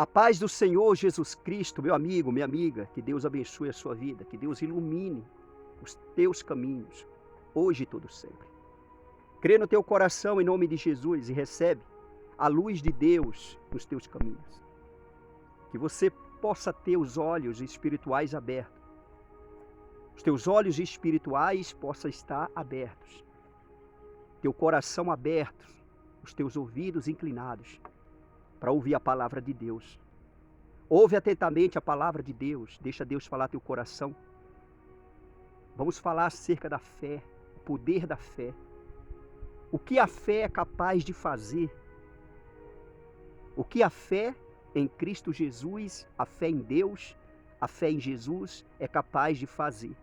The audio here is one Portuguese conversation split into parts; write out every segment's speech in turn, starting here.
A paz do Senhor Jesus Cristo, meu amigo, minha amiga, que Deus abençoe a sua vida, que Deus ilumine os teus caminhos, hoje e todo sempre. Crê no teu coração em nome de Jesus e recebe a luz de Deus nos teus caminhos. Que você possa ter os olhos espirituais abertos. Os teus olhos espirituais possam estar abertos. Teu coração aberto, os teus ouvidos inclinados para ouvir a palavra de Deus. Ouve atentamente a palavra de Deus, deixa Deus falar teu coração. Vamos falar acerca da fé, o poder da fé. O que a fé é capaz de fazer. O que a fé em Cristo Jesus, a fé em Deus, a fé em Jesus é capaz de fazer.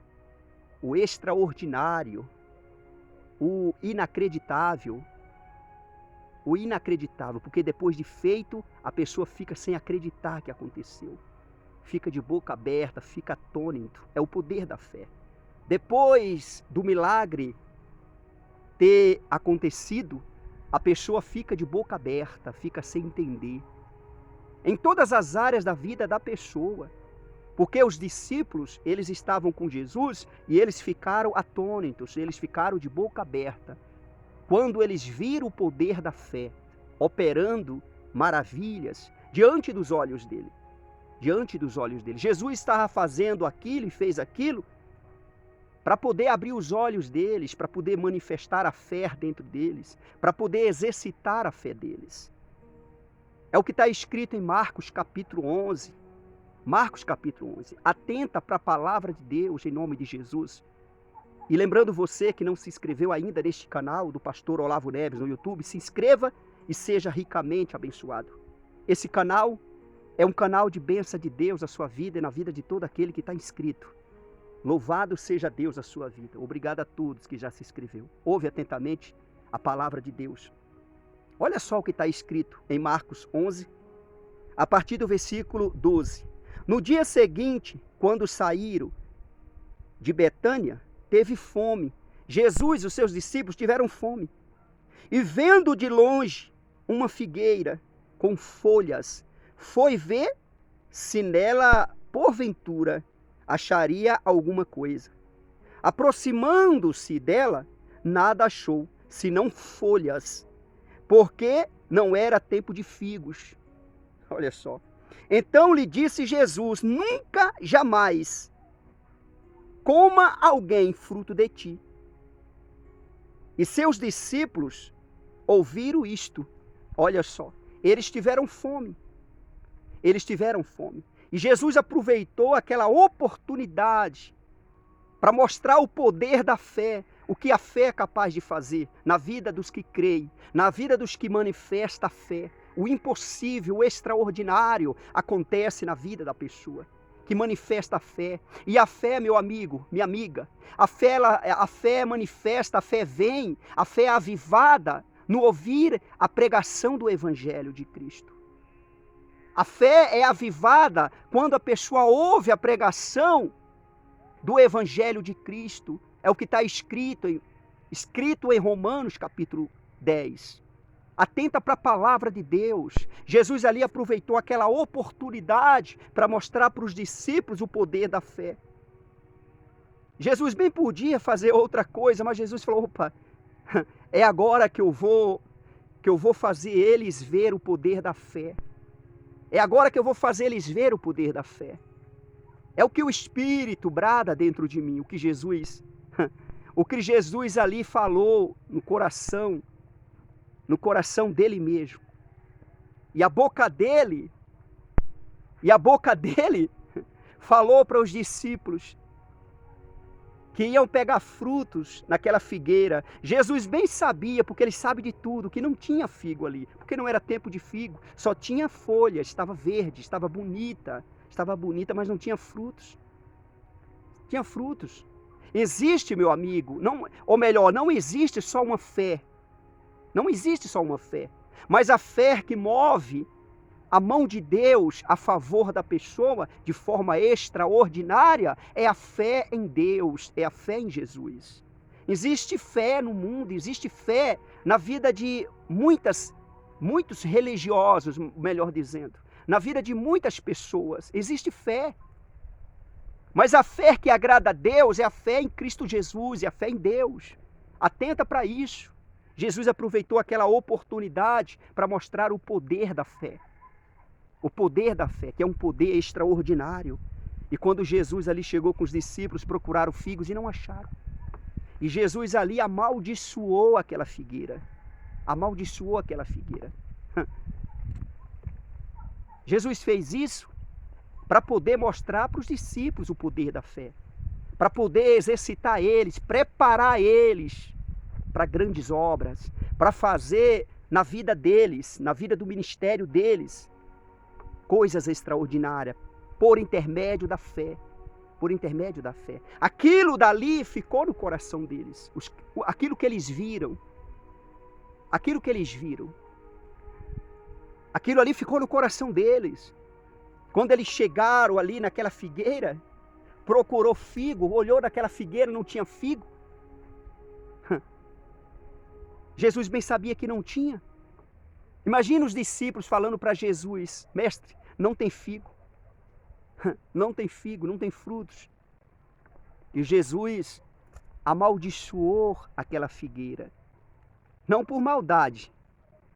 O extraordinário, o inacreditável, porque depois de feito, a pessoa fica sem acreditar que aconteceu. Fica de boca aberta, fica atônito. É o poder da fé. Depois do milagre ter acontecido, a pessoa fica de boca aberta, fica sem entender. Em todas as áreas da vida da pessoa. Porque os discípulos, eles estavam com Jesus e eles ficaram atônitos, eles ficaram de boca aberta. Quando eles viram o poder da fé, operando maravilhas diante dos olhos dele. Diante dos olhos dele. Jesus estava fazendo aquilo e fez aquilo para poder abrir os olhos deles, para poder manifestar a fé dentro deles, para poder exercitar a fé deles. É o que está escrito em Marcos capítulo 11. Marcos capítulo 11. Atenta para a palavra de Deus em nome de Jesus. E lembrando você que não se inscreveu ainda neste canal do pastor Olavo Neves no YouTube, se inscreva e seja ricamente abençoado. Esse canal é um canal de bênção de Deus na sua vida e na vida de todo aquele que está inscrito. Louvado seja Deus a sua vida. Obrigado a todos que já se inscreveu. Ouve atentamente a palavra de Deus. Olha só o que está escrito em Marcos 11, a partir do versículo 12. No dia seguinte, quando saíram de Betânia, teve fome. Jesus e os seus discípulos tiveram fome. E vendo de longe uma figueira com folhas, foi ver se nela, porventura, acharia alguma coisa. Aproximando-se dela, nada achou, senão folhas, porque não era tempo de figos. Olha só. Então lhe disse Jesus: nunca, jamais coma alguém fruto de ti. E seus discípulos ouviram isto. Olha só, eles tiveram fome. Eles tiveram fome. E Jesus aproveitou aquela oportunidade para mostrar o poder da fé, o que a fé é capaz de fazer na vida dos que creem, na vida dos que manifestam a fé. O impossível, o extraordinário acontece na vida da pessoa que manifesta a fé. E a fé, meu amigo, minha amiga, a fé manifesta, a fé vem, a fé é avivada no ouvir a pregação do Evangelho de Cristo. A fé é avivada quando a pessoa ouve a pregação do Evangelho de Cristo. É o que está escrito em Romanos capítulo 10. Atenta para a palavra de Deus. Jesus ali aproveitou aquela oportunidade para mostrar para os discípulos o poder da fé. Jesus bem podia fazer outra coisa, mas Jesus falou: opa, é agora que eu vou fazer eles ver o poder da fé. É agora que eu vou fazer eles ver o poder da fé. É o que o Espírito brada dentro de mim, o que Jesus ali falou no coração dele mesmo. E a boca dele falou para os discípulos que iam pegar frutos naquela figueira. Jesus bem sabia, porque ele sabe de tudo, que não tinha figo ali, porque não era tempo de figo, só tinha folha, estava verde, estava bonita, mas não tinha frutos. Tinha frutos. Existe, meu amigo, não existe só uma fé. Não existe só uma fé, mas a fé que move a mão de Deus a favor da pessoa de forma extraordinária é a fé em Deus, é a fé em Jesus. Existe fé no mundo, existe fé na vida de muitos religiosos, melhor dizendo. na vida de muitas pessoas. Existe fé. Mas a fé que agrada a Deus é a fé em Cristo Jesus, é a fé em Deus. Atenta para isso. Jesus aproveitou aquela oportunidade para mostrar o poder da fé. O poder da fé, que é um poder extraordinário. E quando Jesus ali chegou com os discípulos, procuraram figos e não acharam. E Jesus ali amaldiçoou aquela figueira. Amaldiçoou aquela figueira. Jesus fez isso para poder mostrar para os discípulos o poder da fé. Para poder exercitar eles, preparar eles para grandes obras. Para fazer na vida deles, na vida do ministério deles, coisas extraordinárias. Por intermédio da fé. Por intermédio da fé. Aquilo dali ficou no coração deles. Aquilo que eles viram. Aquilo que eles viram. Aquilo ali ficou no coração deles. Quando eles chegaram ali naquela figueira, procurou figo, olhou naquela figueira, não tinha figo. Jesus bem sabia que não tinha. Imagina os discípulos falando para Jesus: mestre, não tem figo. Não tem figo, não tem frutos. E Jesus amaldiçoou aquela figueira. Não por maldade,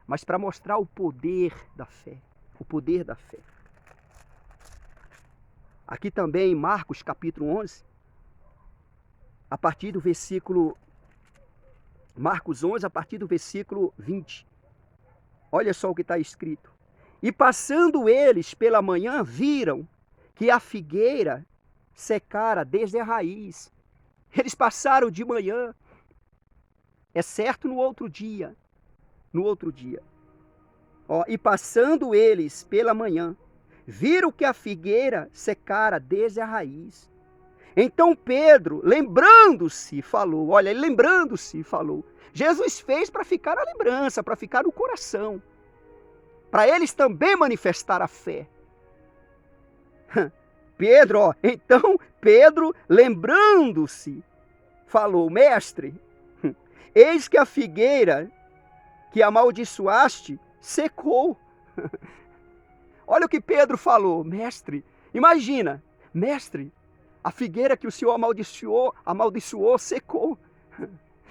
mas para mostrar o poder da fé. O poder da fé. Aqui também em Marcos capítulo 11, a partir do versículo... Marcos 11, a partir do versículo 20. Olha só o que está escrito. E passando eles pela manhã, viram que a figueira secara desde a raiz. Eles passaram de manhã, exceto no outro dia. No outro dia. Ó, e passando eles pela manhã, viram que a figueira secara desde a raiz. Então Pedro, lembrando-se, falou. Olha, ele lembrando-se, falou. Jesus fez para ficar na lembrança, para ficar no coração. Para eles também manifestar a fé. Pedro, ó, então Pedro, lembrando-se, falou: mestre, eis que a figueira que amaldiçoaste secou. Olha o que Pedro falou: mestre, imagina, mestre, a figueira que o Senhor amaldiçoou, secou.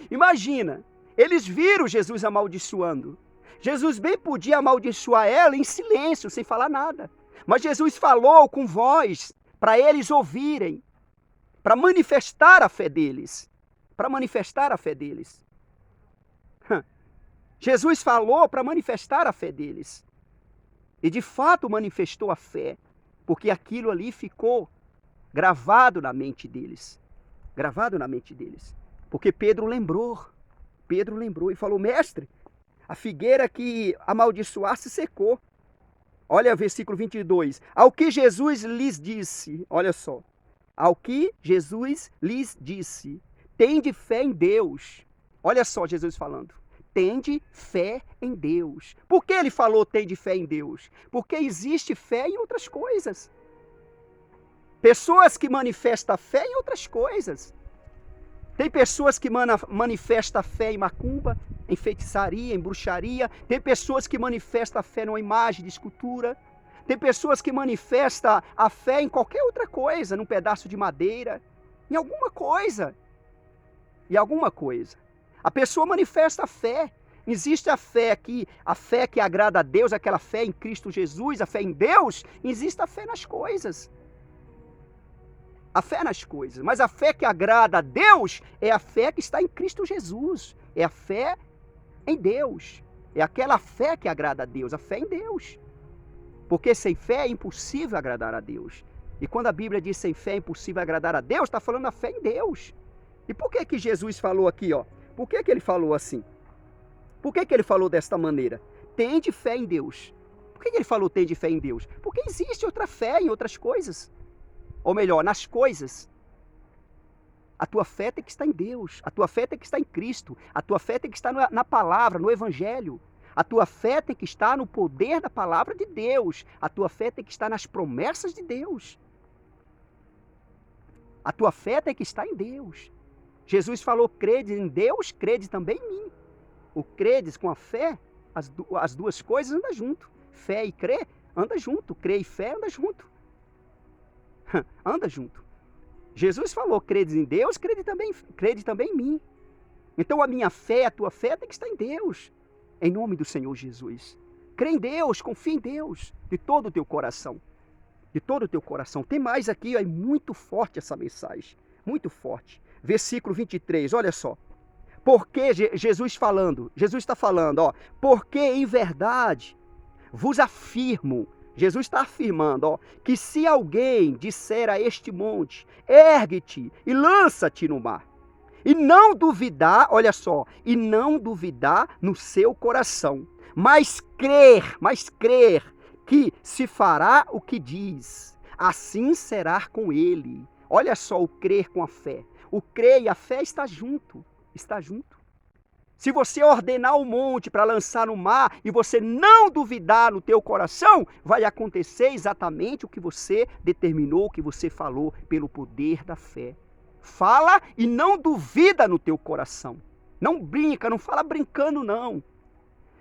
Imagina, eles viram Jesus amaldiçoando. Jesus bem podia amaldiçoar ela em silêncio, sem falar nada. Mas Jesus falou com voz para eles ouvirem, para manifestar a fé deles. Para manifestar a fé deles. Jesus falou para manifestar a fé deles. E de fato manifestou a fé, porque aquilo ali ficou gravado na mente deles. Gravado na mente deles. Porque Pedro lembrou e falou: mestre, a figueira que amaldiçoaste secou. Olha o versículo 22. Ao que Jesus lhes disse, olha só. Ao que Jesus lhes disse: tende fé em Deus. Olha só Jesus falando. Tende fé em Deus. Por que ele falou tende fé em Deus? Porque existe fé em outras coisas. Pessoas que manifestam fé em outras coisas. Tem pessoas que manifestam fé em macumba, em feitiçaria, em bruxaria. Tem pessoas que manifestam a fé numa imagem de escultura. Tem pessoas que manifestam a fé em qualquer outra coisa, num pedaço de madeira, em alguma coisa. Em alguma coisa. A pessoa manifesta a fé. Existe a fé que agrada a Deus, aquela fé em Cristo Jesus, a fé em Deus. Existe a fé nas coisas. A fé nas coisas. Mas a fé que agrada a Deus é a fé que está em Cristo Jesus. É a fé em Deus. É aquela fé que agrada a Deus, a fé em Deus. Porque sem fé é impossível agradar a Deus. E quando a Bíblia diz sem fé é impossível agradar a Deus, está falando a fé em Deus. E por que Jesus falou aqui, ó? Por que ele falou assim? Por que ele falou desta maneira? Tende fé em Deus. Por que ele falou tende fé em Deus? Porque existe outra fé em outras coisas. Ou melhor, nas coisas. A tua fé tem que estar em Deus. A tua fé tem que estar em Cristo. A tua fé tem que estar na palavra, no Evangelho. A tua fé tem que estar no poder da palavra de Deus. A tua fé tem que estar nas promessas de Deus. A tua fé tem que estar em Deus. Jesus falou, crede em Deus, crede também em mim. O credes com a fé, as duas coisas andam junto. Fé e crer Anda junto. Crer e fé anda junto. Anda junto. Jesus falou, credes em Deus, crede também em mim. Então a minha fé, a tua fé tem que estar em Deus. Em nome do Senhor Jesus. Crê em Deus, confia em Deus, de todo o teu coração. De todo o teu coração. Tem mais aqui, é muito forte essa mensagem. Muito forte. Versículo 23, olha só. Porque Jesus está falando, ó. Porque em verdade vos afirmo, Jesus está afirmando, ó, que se alguém disser a este monte, ergue-te e lança-te no mar, e não duvidar, olha só, e não duvidar no seu coração, mas crer que se fará o que diz, assim será com ele. Olha só o crer com a fé. O crer e a fé está junto, está junto. Se você ordenar o monte para lançar no mar e você não duvidar no teu coração, vai acontecer exatamente o que você determinou, o que você falou pelo poder da fé. Fala e não duvida no teu coração. Não brinca, não fala brincando não.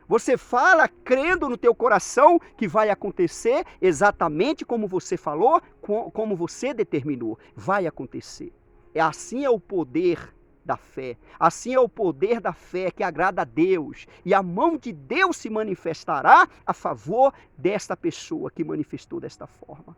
Você fala crendo no teu coração que vai acontecer exatamente como você falou, como você determinou. Vai acontecer. Assim é o poder da fé. Assim é o poder da fé que agrada a Deus. E a mão de Deus se manifestará a favor desta pessoa que manifestou desta forma.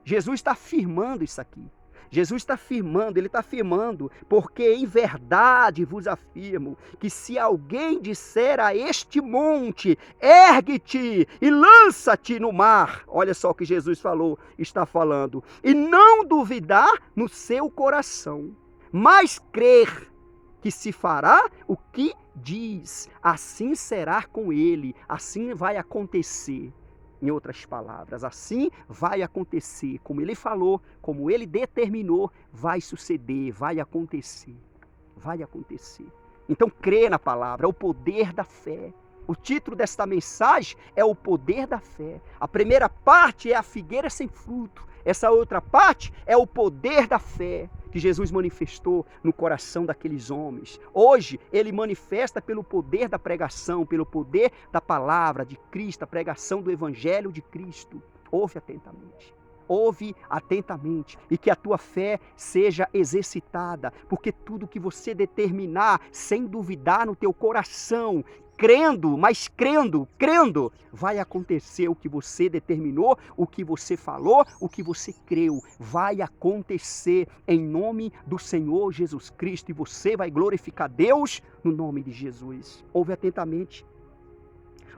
Jesus está afirmando isso aqui. Jesus está afirmando, ele está afirmando, porque em verdade vos afirmo, que se alguém disser a este monte, ergue-te e lança-te no mar, olha só o que Jesus está falando, e não duvidar no seu coração, mas crer que se fará o que diz, assim será com ele, assim vai acontecer. Em outras palavras, assim vai acontecer, como ele falou, como ele determinou, vai suceder, vai acontecer, vai acontecer. Então crê na palavra, é o poder da fé. O título desta mensagem é o poder da fé. A primeira parte é a figueira sem fruto, essa outra parte é o poder da fé que Jesus manifestou no coração daqueles homens. Hoje, ele manifesta pelo poder da pregação, pelo poder da palavra de Cristo, a pregação do Evangelho de Cristo. Ouve atentamente. Ouve atentamente e que a tua fé seja exercitada, porque tudo que você determinar, sem duvidar no teu coração, crendo, vai acontecer o que você determinou, o que você falou, o que você creu. Vai acontecer em nome do Senhor Jesus Cristo e você vai glorificar Deus no nome de Jesus. Ouve atentamente.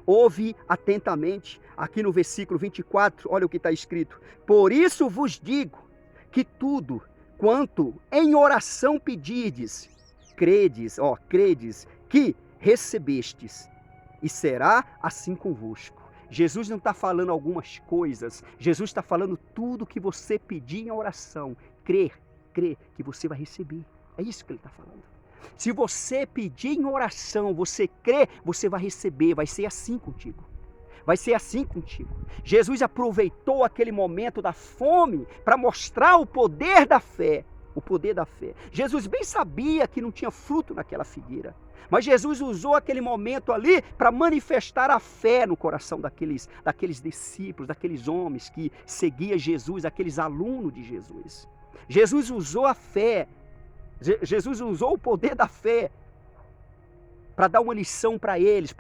Ouve atentamente, aqui no versículo 24, olha o que está escrito. Por isso vos digo que tudo quanto em oração pedirdes, credes que recebestes, e será assim convosco. Jesus não está falando algumas coisas, Jesus está falando tudo que você pedir em oração. Crer que você vai receber. É isso que ele está falando. Se você pedir em oração, você crê, você vai receber, vai ser assim contigo. Vai ser assim contigo. Jesus aproveitou aquele momento da fome para mostrar o poder da fé. O poder da fé. Jesus bem sabia que não tinha fruto naquela figueira. Mas Jesus usou aquele momento ali para manifestar a fé no coração daqueles discípulos, daqueles homens que seguiam Jesus, aqueles alunos de Jesus. Jesus usou a fé. Jesus usou o poder da fé para dar uma lição para eles,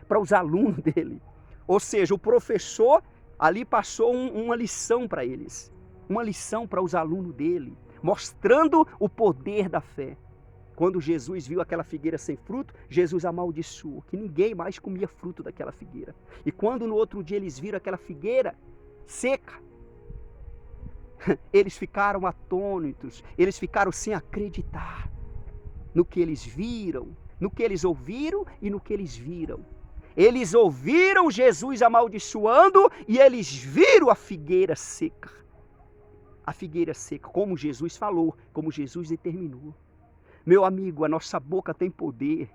para os alunos dele. Ou seja, o professor ali passou uma lição para eles, uma lição para os alunos dele, mostrando o poder da fé. Quando Jesus viu aquela figueira sem fruto, Jesus amaldiçoou, que ninguém mais comia fruto daquela figueira. E quando no outro dia eles viram aquela figueira seca, eles ficaram atônitos, eles ficaram sem acreditar no que eles viram, no que eles ouviram e no que eles viram. Eles ouviram Jesus amaldiçoando e eles viram a figueira seca. A figueira seca, como Jesus falou, como Jesus determinou. Meu amigo, a nossa boca tem poder.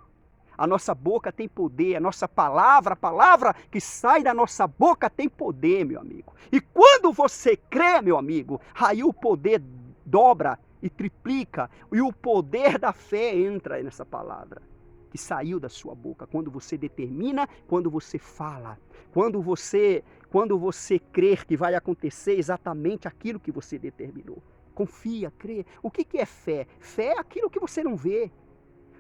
A nossa boca tem poder, a nossa palavra, a palavra que sai da nossa boca tem poder, meu amigo. E quando você crê, meu amigo, aí o poder dobra e triplica, e o poder da fé entra nessa palavra que saiu da sua boca. Quando você determina, quando você fala, quando você quando você crer que vai acontecer exatamente aquilo que você determinou. Confia, crê. O que é fé? Fé é aquilo que você não vê.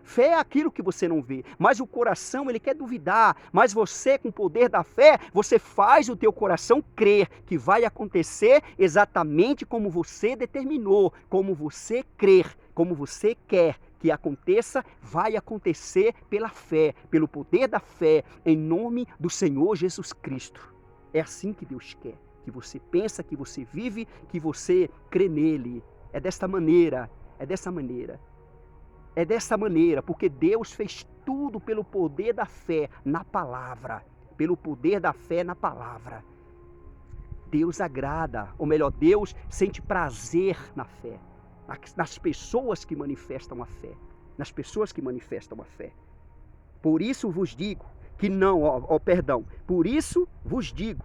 Fé é aquilo que você não vê, mas o coração ele quer duvidar, mas você com o poder da fé, você faz o teu coração crer que vai acontecer exatamente como você determinou, como você crer, como você quer que aconteça, vai acontecer pela fé, pelo poder da fé, em nome do Senhor Jesus Cristo. É assim que Deus quer, que você pensa, que você vive, que você crê nele. É desta maneira, é dessa maneira. É dessa maneira, porque Deus fez tudo pelo poder da fé na palavra. Pelo poder da fé na palavra. Deus agrada, ou melhor, Deus sente prazer na fé. Nas pessoas que manifestam a fé. Nas pessoas que manifestam a fé. Por isso vos digo que não, por isso vos digo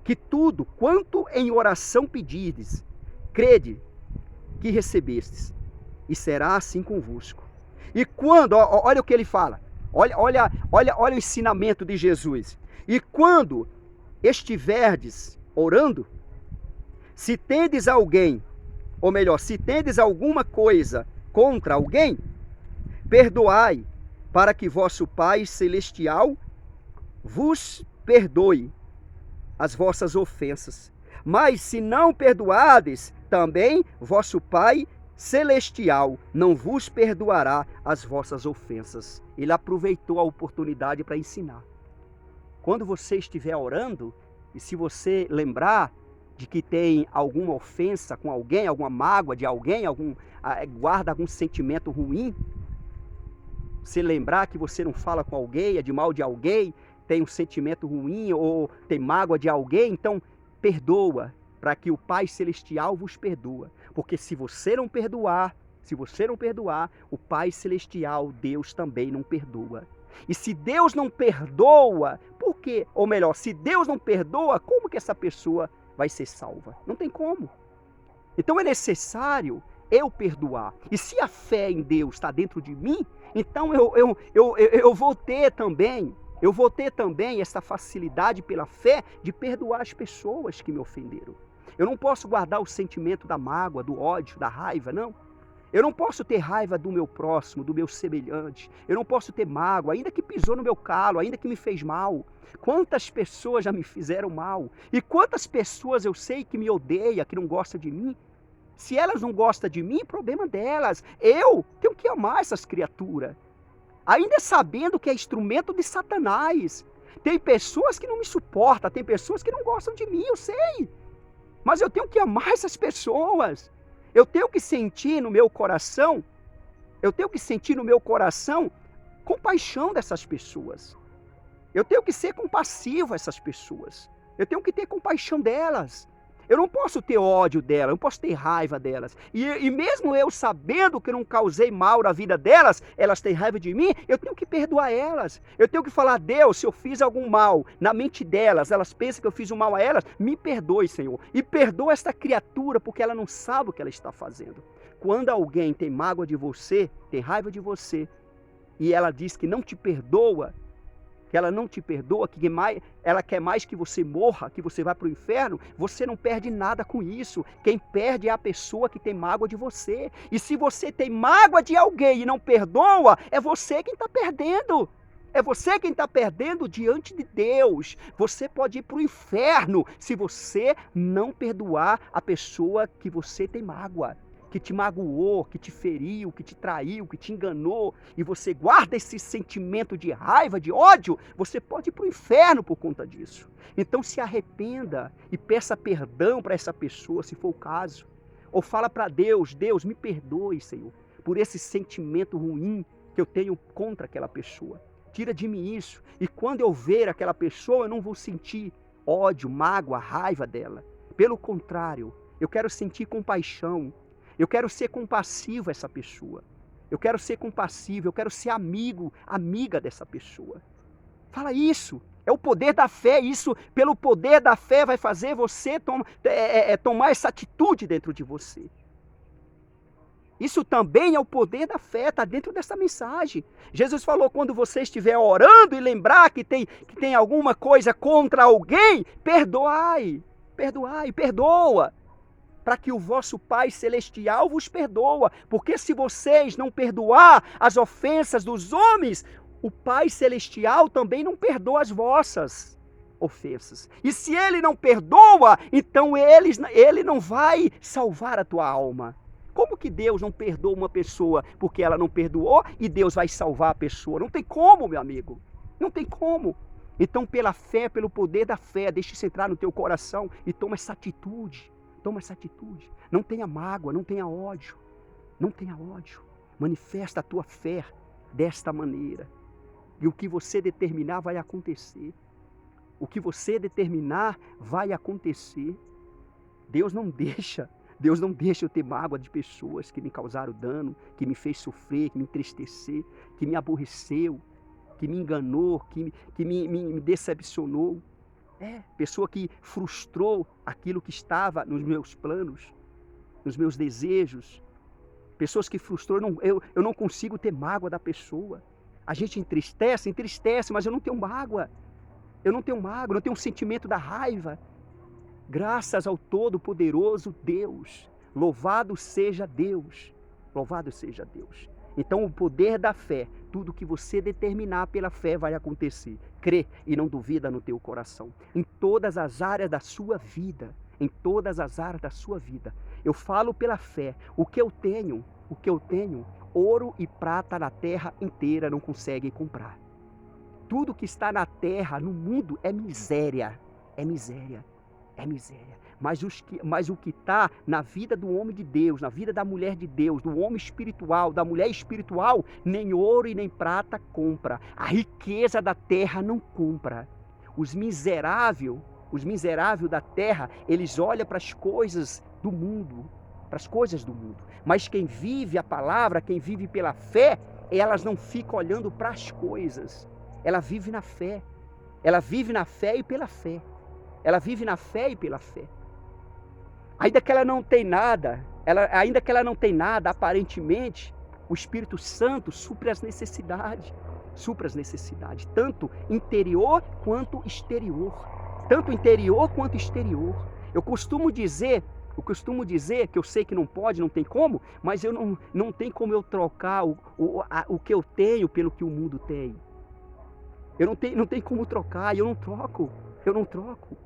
que tudo quanto em oração pedirdes, crede que recebestes. E será assim convosco. E quando, olha o que ele fala, olha o ensinamento de Jesus. E quando estiverdes orando, se tendes alguém, ou melhor, se tendes alguma coisa contra alguém, perdoai, para que vosso Pai Celestial vos perdoe as vossas ofensas. Mas se não perdoardes, também vosso Pai Celestial não vos perdoará as vossas ofensas. Ele aproveitou a oportunidade para ensinar. Quando você estiver orando, e se você lembrar de que tem alguma ofensa com alguém, alguma mágoa de alguém, guarda algum sentimento ruim, se lembrar que você não fala com alguém, é de mal de alguém, tem um sentimento ruim ou tem mágoa de alguém, então perdoa, para que o Pai Celestial vos perdoa. Porque se você não perdoar, o Pai Celestial, Deus também não perdoa. E se Deus não perdoa, por quê? Ou melhor, se Deus não perdoa, como que essa pessoa vai ser salva? Não tem como. Então é necessário eu perdoar. E se a fé em Deus está dentro de mim, então eu vou ter também essa facilidade pela fé de perdoar as pessoas que me ofenderam. Eu não posso guardar o sentimento da mágoa, do ódio, da raiva, não. Eu não posso ter raiva do meu próximo, do meu semelhante. Eu não posso ter mágoa, ainda que pisou no meu calo, ainda que me fez mal. Quantas pessoas já me fizeram mal? E quantas pessoas eu sei que me odeia, que não gosta de mim? Se elas não gostam de mim, problema delas. Eu tenho que amar essas criaturas. Ainda sabendo que é instrumento de Satanás. Tem pessoas que não me suportam, tem pessoas que não gostam de mim, eu sei. Mas eu tenho que amar essas pessoas. Eu tenho que sentir no meu coração, compaixão dessas pessoas. Eu tenho que ser compassivo a essas pessoas. Eu tenho que ter compaixão delas. Eu não posso ter ódio delas, eu não posso ter raiva delas. E mesmo eu sabendo que eu não causei mal na vida delas, elas têm raiva de mim, eu tenho que perdoar elas. Eu tenho que falar, Deus, se eu fiz algum mal na mente delas, elas pensam que eu fiz um mal a elas, me perdoe, Senhor. E perdoa esta criatura, porque ela não sabe o que ela está fazendo. Quando alguém tem mágoa de você, tem raiva de você, e ela diz que não te perdoa, que ela não te perdoa, que ela quer mais que você morra, que você vá para o inferno, você não perde nada com isso. Quem perde é a pessoa que tem mágoa de você. E se você tem mágoa de alguém e não perdoa, é você quem está perdendo. É você quem está perdendo diante de Deus. Você pode ir para o inferno se você não perdoar a pessoa que você tem mágoa, que te magoou, que te feriu, que te traiu, que te enganou, e você guarda esse sentimento de raiva, de ódio, você pode ir para o inferno por conta disso. Então se arrependa e peça perdão para essa pessoa, se for o caso. Ou fala para Deus, Deus, me perdoe, Senhor, por esse sentimento ruim que eu tenho contra aquela pessoa. Tira de mim isso. E quando eu ver aquela pessoa, eu não vou sentir ódio, mágoa, raiva dela. Pelo contrário, eu quero sentir compaixão. Eu quero ser compassivo a essa pessoa. Eu quero ser compassivo, eu quero ser amiga dessa pessoa. Fala isso. É o poder da fé. Isso, pelo poder da fé, vai fazer você tomar essa atitude dentro de você. Isso também é o poder da fé, está dentro dessa mensagem. Jesus falou, quando você estiver orando e lembrar que tem alguma coisa contra alguém, perdoai, perdoa, para que o vosso Pai Celestial vos perdoa. Porque se vocês não perdoar as ofensas dos homens, o Pai Celestial também não perdoa as vossas ofensas. E se Ele não perdoa, então Ele não vai salvar a tua alma. Como que Deus não perdoa uma pessoa porque ela não perdoou e Deus vai salvar a pessoa? Não tem como, meu amigo. Não tem como. Então, pela fé, pelo poder da fé, deixe isso entrar no teu coração e toma essa atitude. Toma essa atitude. Não tenha mágoa, não tenha ódio. Não tenha ódio. Manifesta a tua fé desta maneira. E o que você determinar vai acontecer. O que você determinar vai acontecer. Deus não deixa eu ter mágoa de pessoas que me causaram dano, que me fez sofrer, que me entristecer, que me aborreceu, que me enganou, que me decepcionou. Pessoa que frustrou aquilo que estava nos meus planos, nos meus desejos. Pessoas que frustrou, eu não consigo ter mágoa da pessoa. A gente entristece, mas eu não tenho mágoa. Eu não tenho um sentimento da raiva. Graças ao Todo-Poderoso Deus. Louvado seja Deus. Louvado seja Deus. Então o poder da fé, tudo que você determinar pela fé vai acontecer. Crê e não duvida no teu coração. Em todas as áreas da sua vida. Em todas as áreas da sua vida. Eu falo pela fé. O que eu tenho, ouro e prata na terra inteira não consegue comprar. Tudo que está na terra, no mundo, é miséria. É miséria. É miséria. Mas o que está na vida do homem de Deus, na vida da mulher de Deus, do homem espiritual, da mulher espiritual, nem ouro e nem prata compra. A riqueza da terra não compra. Os miseráveis da terra, eles olham para as coisas do mundo, Mas quem vive a palavra, quem vive pela fé, elas não ficam olhando para as coisas. Ela vive na fé. Ela vive na fé e pela fé. Ela vive na fé e pela fé. Ainda que ela não tem nada, aparentemente, o Espírito Santo supre as necessidades. Tanto interior quanto exterior. Eu costumo dizer que eu sei que não pode, não tem como, mas não tem como eu trocar o que eu tenho pelo que o mundo tem. Não tem como trocar, eu não troco.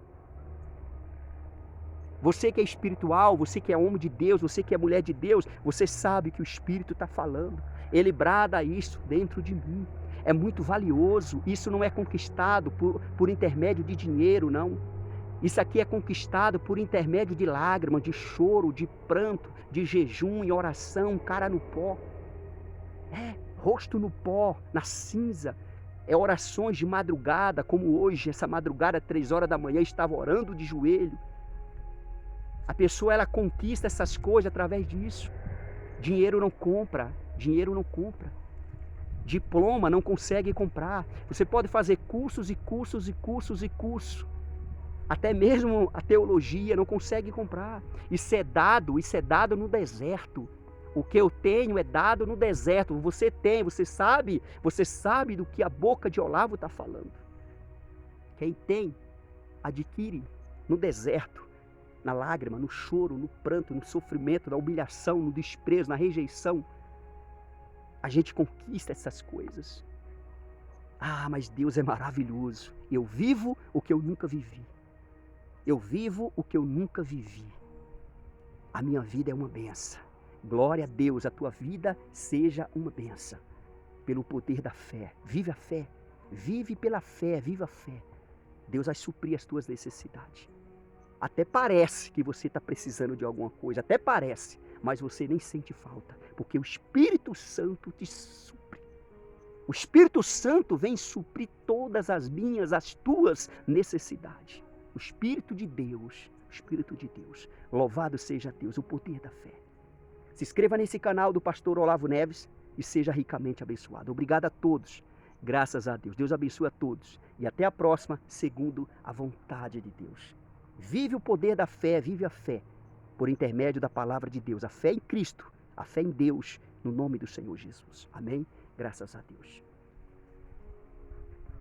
Você que é espiritual, você que é homem de Deus, você que é mulher de Deus, você sabe que o Espírito está falando. Ele brada isso dentro de mim. É muito valioso. Isso não é conquistado por intermédio de dinheiro, não. Isso aqui é conquistado por intermédio de lágrimas, de choro, de pranto, de jejum e oração, cara no pó. Rosto no pó, na cinza. Orações de madrugada, como hoje, essa madrugada, 3 horas da manhã, estava orando de joelho. A pessoa, ela conquista essas coisas através disso. Dinheiro não compra. Diploma não consegue comprar. Você pode fazer cursos. Até mesmo a teologia não consegue comprar. Isso é dado no deserto. O que eu tenho é dado no deserto. Você sabe do que a boca de Olavo está falando. Quem tem, adquire no deserto. Na lágrima, no choro, no pranto, no sofrimento, na humilhação, no desprezo, na rejeição. A gente conquista essas coisas. Mas Deus é maravilhoso. Eu vivo o que eu nunca vivi. A minha vida é uma benção. Glória a Deus, a tua vida seja uma benção. Pelo poder da fé. Vive a fé. Vive pela fé, viva a fé. Deus vai suprir as tuas necessidades. Até parece que você está precisando de alguma coisa, até parece, mas você nem sente falta, porque o Espírito Santo te supre. O Espírito Santo vem suprir todas as tuas necessidades. O Espírito de Deus, louvado seja Deus, o poder da fé. Se inscreva nesse canal do pastor Olavo Neves e seja ricamente abençoado. Obrigado a todos, graças a Deus. Deus abençoe a todos e até a próxima, segundo a vontade de Deus. Vive o poder da fé, vive a fé, por intermédio da palavra de Deus, a fé em Cristo, A fé em Deus, no nome do Senhor Jesus. Amém? Graças a Deus.